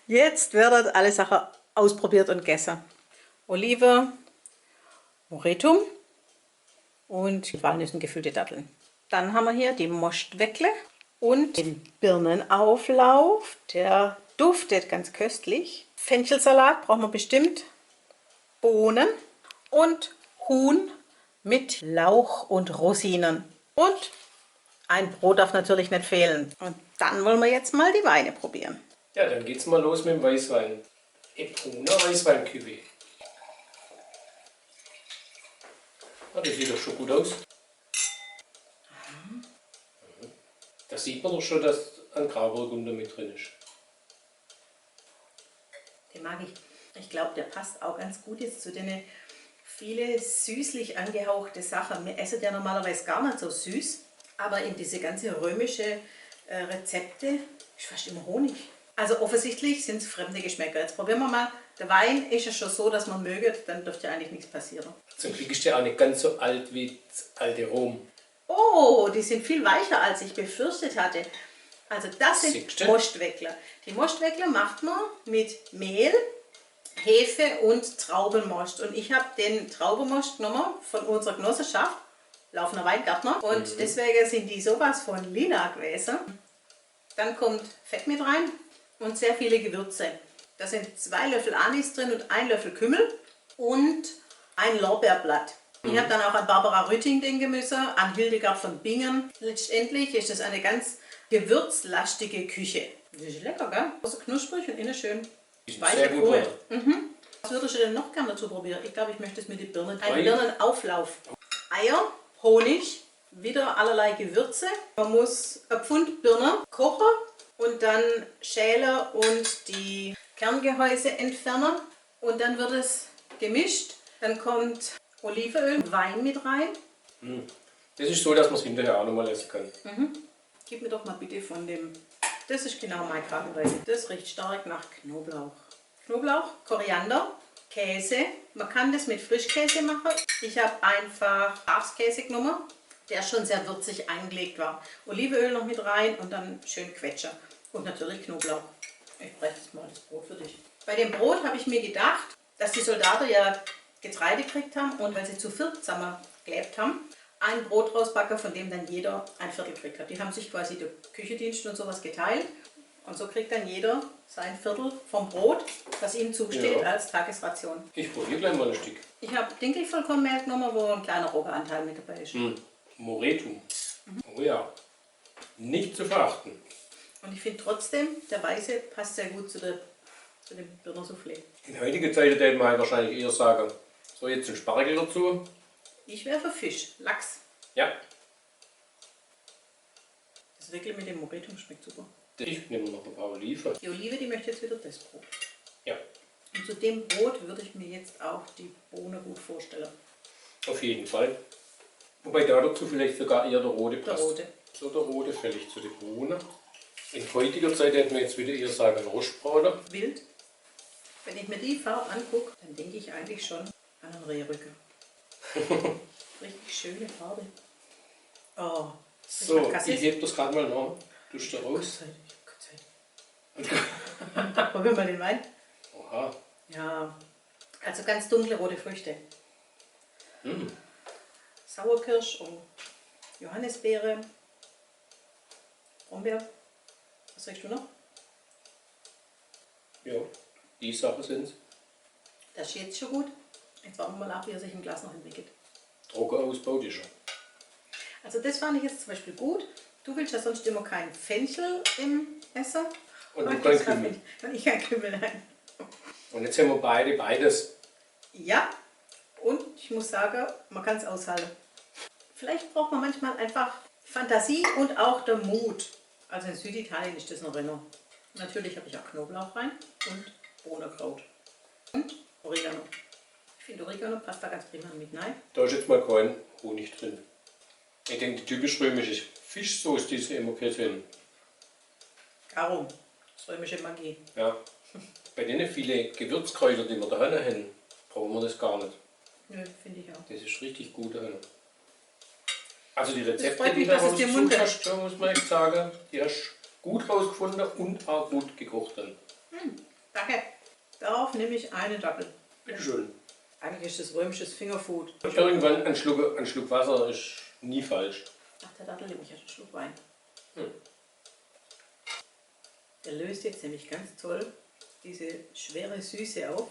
Jetzt werden alle Sachen ausprobiert und gegessen. Olive, Moretum und Walnüssen gefüllte Datteln. Dann haben wir hier die Mostweckle und den Birnenauflauf. Der duftet ganz köstlich. Fenchelsalat brauchen wir bestimmt. Bohnen und Huhn mit Lauch und Rosinen. Und ein Brot darf natürlich nicht fehlen. Und dann wollen wir jetzt mal die Weine probieren. Ja, dann geht's mal los mit dem Weißwein. Ebruna Weißweinkübel. Ah, das sieht doch schon gut aus. Da sieht man doch schon, dass ein Grauburgunder mit drin ist. Den mag ich. Ich glaube, der passt auch ganz gut jetzt zu den viele süßlich angehauchte Sachen. Wir essen ja normalerweise gar nicht so süß, aber in diese ganze römische Rezepte ist fast immer Honig. Also offensichtlich sind es fremde Geschmäcker. Jetzt probieren wir mal. Der Wein ist ja schon so, dass man mögt, dann dürfte ja eigentlich nichts passieren. Zum Glück ist der auch nicht ganz so alt wie das alte Rom. Oh, die sind viel weicher, als ich befürchtet hatte. Also das sind Mostweckler. Die Mostweckler macht man mit Mehl, Hefe und Traubenmost. Und ich habe den Traubenmost genommen von unserer Genossenschaft, Laufender Weingärtner. Und deswegen sind die sowas von lila gewesen. Dann kommt Fett mit rein und sehr viele Gewürze. Da sind 2 Löffel Anis drin und 1 Löffel Kümmel und ein Lorbeerblatt. Ich habe dann auch an Barbara Rütting den Gemüse, an Hildegard von Bingen. Letztendlich ist das eine ganz gewürzlastige Küche. Das ist lecker, gell? Also knusprig und innen schön weiche Kohle. Was würdest du denn noch gerne dazu probieren? Ich glaube, ich möchte es mit den Birnen. Ein Birnenauflauf. Eier, Honig, wieder allerlei Gewürze. Man muss ein Pfund Birne kochen und dann schälen und die Kerngehäuse entfernen. Und dann wird es gemischt. Dann kommt Olivenöl und Wein mit rein. Das ist so, dass man es hinterher auch nochmal essen kann. Gib mir doch mal bitte von dem. Das ist genau mein Kragenweise. Das riecht stark nach Knoblauch. Knoblauch, Koriander, Käse. Man kann das mit Frischkäse machen. Ich habe einfach Schafskäse genommen, der schon sehr würzig eingelegt war. Olivenöl noch mit rein und dann schön quetschen. Und natürlich Knoblauch. Ich breche jetzt mal das Brot für dich. Bei dem Brot habe ich mir gedacht, dass die Soldaten ja Getreide gekriegt haben und weil sie zu viert zusammengeklebt haben, ein Brot rausbacken, von dem dann jeder ein Viertel gekriegt hat. Die haben sich quasi der Küchendienst und sowas geteilt und so kriegt dann jeder sein Viertel vom Brot, das ihm zusteht als Tagesration. Ich probiere gleich mal ein Stück. Ich habe Dinkelvollkornmehl genommen, wo ein kleiner Roggenanteil mit dabei ist. Moretum. Oh ja, nicht zu verachten. Und ich finde trotzdem, der Weiße passt sehr gut zu dem Birner Soufflé. In heutiger Zeit hätte man halt wahrscheinlich eher sagen, so jetzt ein Spargel dazu. Ich wäre für Fisch, Lachs. Ja. Das Weckle mit dem Moretum schmeckt super. Ich nehme noch ein paar Oliven. Die Olive, die möchte jetzt wieder das Brot. Ja. Und zu dem Brot würde ich mir jetzt auch die Bohne gut vorstellen. Auf jeden Fall. Wobei da dazu vielleicht sogar eher der rote passt. Der rote. So der rote fällig zu den Bohnen. In heutiger Zeit hätten wir jetzt wieder eher sagen Rostbraten. Wild. Wenn ich mir die Farbe angucke, dann denke ich eigentlich schon an einen Rehrücken. Richtig schöne Farbe. Oh. So, ich hebe das gerade mal nach. Tust du raus? Gott sei Dank. Probieren wir den Wein? Oha. Ja. Also ganz dunkle rote Früchte. Sauerkirsch und Johannisbeere. Brombeer. Was riechst du noch? Ja, die Sachen sind es. Das ist jetzt schon gut. Jetzt warten wir mal ab, wie er sich im Glas noch entwickelt. Trocken ausbaut ist er. Also das fand ich jetzt zum Beispiel gut. Du willst ja sonst immer kein Fenchel im Essen. Und du kein Kümmel. Und ich kein Kümmel, nein. Und jetzt haben wir beide beides. Ja, und ich muss sagen, man kann es aushalten. Vielleicht braucht man manchmal einfach Fantasie und auch der Mut. Also in Süditalien ist das noch drin. Natürlich habe ich auch Knoblauch rein und Bohnenkraut. Und Oregano. Ich finde Oregano passt da ganz prima mit rein. Da ist jetzt mal kein Honig drin. Ich denke, die typisch römische Fischsoße, die sie immer kennen. Darum, das römische Magie. Ja. Bei denen viele Gewürzkräuter, die wir da haben, brauchen wir das gar nicht. Nö, finde ich auch. Das ist richtig gut. Also die Rezepte, freut mich, die du dass es dir rausgesucht mundet. hast, muss man echt sagen, die hast du gut rausgefunden und auch gut gekocht dann. Danke. Darauf nehme ich eine Dattel. Bitte schön. Eigentlich ist das römisches Fingerfood. Irgendwann ein Schluck Wasser ist nie falsch. Nach der Dattel nehme ich einen Schluck Wein. Der löst jetzt nämlich ganz toll diese schwere Süße auf.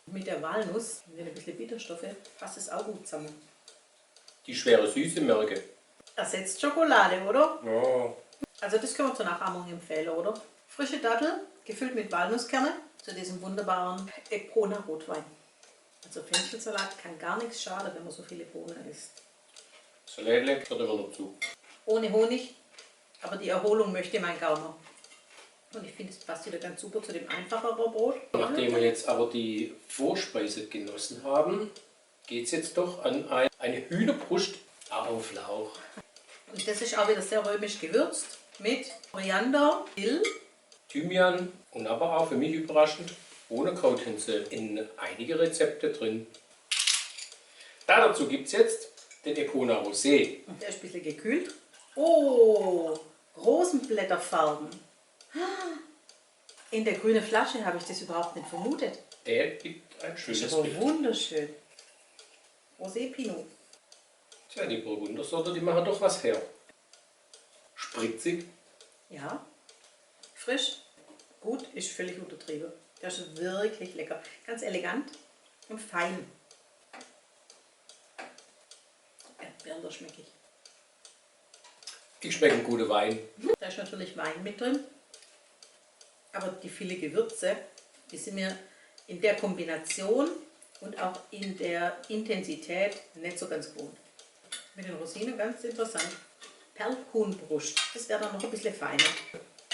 Mit der Walnuss und ein bisschen Bitterstoffe passt es auch gut zusammen. Die schwere Süße merke. Ersetzt Schokolade, oder? Ja. Also das können wir zur Nachahmung empfehlen, oder? Frische Dattel, gefüllt mit Walnusskerne, zu diesem wunderbaren Ebrona Rotwein. Also Fenchelsalat kann gar nichts schaden, wenn man so viele Bohnen isst. Salätle gehört immer noch zu. Ohne Honig, aber die Erholung möchte mein Gaumer. Und ich finde, es passt wieder ganz super zu dem einfacheren Brot. Nachdem wir jetzt aber die Vorspeise genossen haben, geht es jetzt doch an eine Hühnerbrust auf Lauch. Und das ist auch wieder sehr römisch gewürzt mit Koriander, Dill, Thymian und aber auch für mich überraschend ohne Krauthinze in einige Rezepte drin. Dazu gibt es jetzt den Ebrona Rosé. und der ist ein bisschen gekühlt. Oh, Rosenblätterfarben. In der grünen Flasche habe ich das überhaupt nicht vermutet. Der gibt ein Das schönes ist aber Bild. wunderschön. Rosé Pinot. Tja, die Burgundersorte, die machen doch was her. Spritzig. Ja, frisch, gut, ist völlig untertrieben. Das ist wirklich lecker. Ganz elegant und fein. Erdbeeren, schmecke ich. Die schmecken gute Wein. Da ist natürlich Wein mit drin. Aber die vielen Gewürze, die sind mir in der Kombination und auch in der Intensität nicht so ganz gewohnt. Mit den Rosinen ganz interessant. Perlhuhnbrust, das wäre dann noch ein bisschen feiner.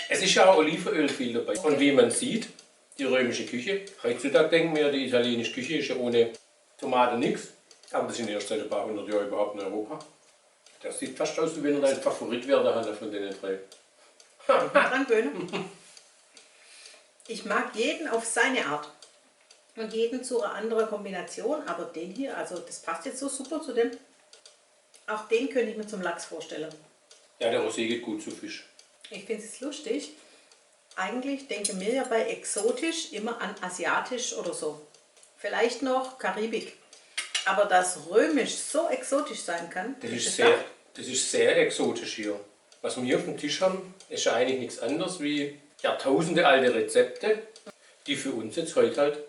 Es ist ja auch Olivenöl viel dabei. Und wie man sieht, die römische Küche, heutzutage denken wir, die italienische Küche ist ja ohne Tomate nichts. Aber das sind erst seit ein paar hundert Jahren überhaupt in Europa. Das sieht fast aus, wie wenn er dein Favorit wäre, einer von den drei. Dran gewöhnen. Ich mag jeden auf seine Art und jeden zu einer anderen Kombination, aber den hier, also das passt jetzt so super zu dem. Auch den könnte ich mir zum Lachs vorstellen. Ja, der Rosé geht gut zu Fisch. Ich finde es lustig. Eigentlich denken wir ja bei exotisch immer an asiatisch oder so. Vielleicht noch Karibik. Aber dass römisch so exotisch sein kann, Das ist sehr exotisch hier. Was wir hier auf dem Tisch haben, ist ja eigentlich nichts anderes wie Jahrtausende alte Rezepte, die für uns jetzt heute halt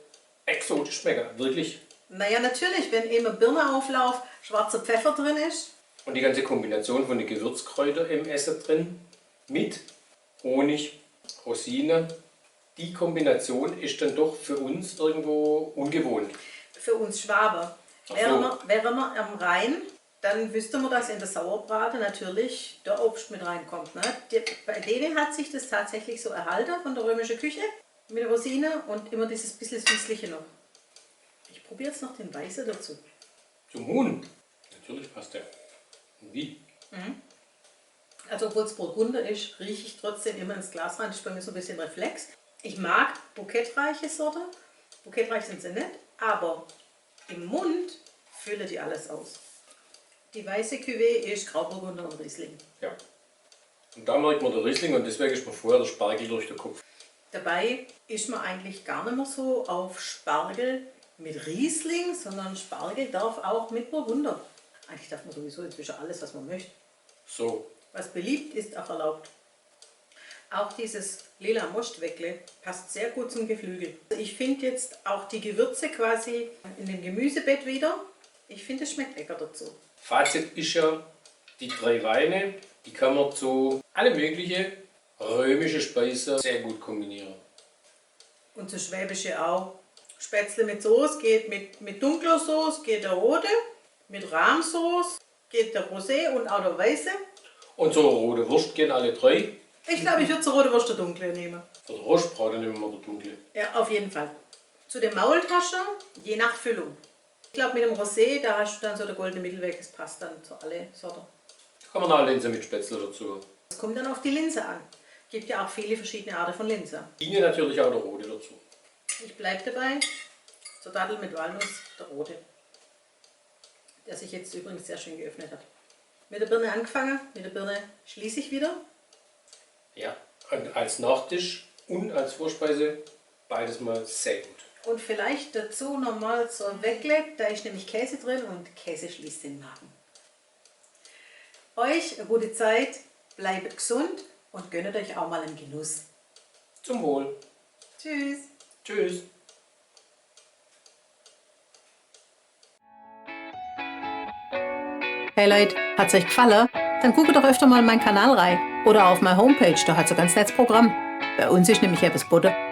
exotisch schmecken. Wirklich. Naja, natürlich, wenn eben Birnenauflauf, schwarzer Pfeffer drin ist. Und die ganze Kombination von den Gewürzkräutern im Essen drin, mit Honig, Rosine, die Kombination ist dann doch für uns irgendwo ungewohnt. Für uns Schwaber. Ach so. Wären wir am Rhein, dann wüsste man, dass in der Sauerbrate natürlich der Obst mit reinkommt. Ne? Bei denen hat sich das tatsächlich so erhalten von der römischen Küche mit Rosine und immer dieses bisschen Süßliche noch. Ich probiere jetzt noch den Weißen dazu. Zum Huhn. Natürlich passt der. Und wie? Also obwohl es Burgunder ist, rieche ich trotzdem immer ins Glas rein. Das ist bei mir so ein bisschen Reflex. Ich mag bouquetreiche Sorte. Bouquetreich sind sie nicht, aber im Mund füllen die alles aus. Die weiße Cuvée ist Grauburgunder und Riesling. Ja. Und da merkt man der Riesling und deswegen ist mir vorher der Spargel durch den Kopf. Dabei ist man eigentlich gar nicht mehr so auf Spargel mit Riesling, sondern Spargel darf auch mit Burgunder. Eigentlich darf man sowieso inzwischen alles, was man möchte. So. Was beliebt ist, auch erlaubt. Auch dieses lila Mostweckle passt sehr gut zum Geflügel. Ich finde jetzt auch die Gewürze quasi in dem Gemüsebett wieder. Ich finde, es schmeckt lecker dazu. Fazit ist ja, die drei Weine, die kann man zu alle möglichen römische Speisen sehr gut kombinieren. Und das Schwäbische auch. Spätzle mit Soße geht mit dunkler Soße, geht der rote. Mit Rahmsoße geht der Rosé und auch der weiße. Und so rote Wurst gehen alle drei. Ich glaube, ich würde zur rote Wurst der dunkle nehmen. Für den Rostbraten nehmen wir den dunkle. Ja, auf jeden Fall. Zu den Maultaschen, je nach Füllung. Ich glaube, mit dem Rosé, da hast du dann so der goldene Mittelweg, das passt dann zu alle Sorten. Da kann man auch Linse mit Spätzle dazu. Es kommt dann auf die Linse an. Es gibt ja auch viele verschiedene Arten von Linse. Linie natürlich auch der rote dazu. Ich bleibe dabei, zur Dattel mit Walnuss, der rote. Der sich jetzt übrigens sehr schön geöffnet hat. Mit der Birne angefangen, mit der Birne schließe ich wieder. Ja, und als Nachtisch und als Vorspeise Beides mal sehr gut. Und vielleicht dazu nochmal zur Weckle, da ist nämlich Käse drin und Käse schließt den Magen. Euch eine gute Zeit, bleibt gesund und gönnt euch auch mal einen Genuss. Zum Wohl. Tschüss. Tschüss. Hey Leute, hat's euch gefallen? Dann guckt doch öfter mal in meinen Kanal rein oder auf meine Homepage, da hat's ein ganz nettes Programm. Bei uns ist nämlich etwas Butter.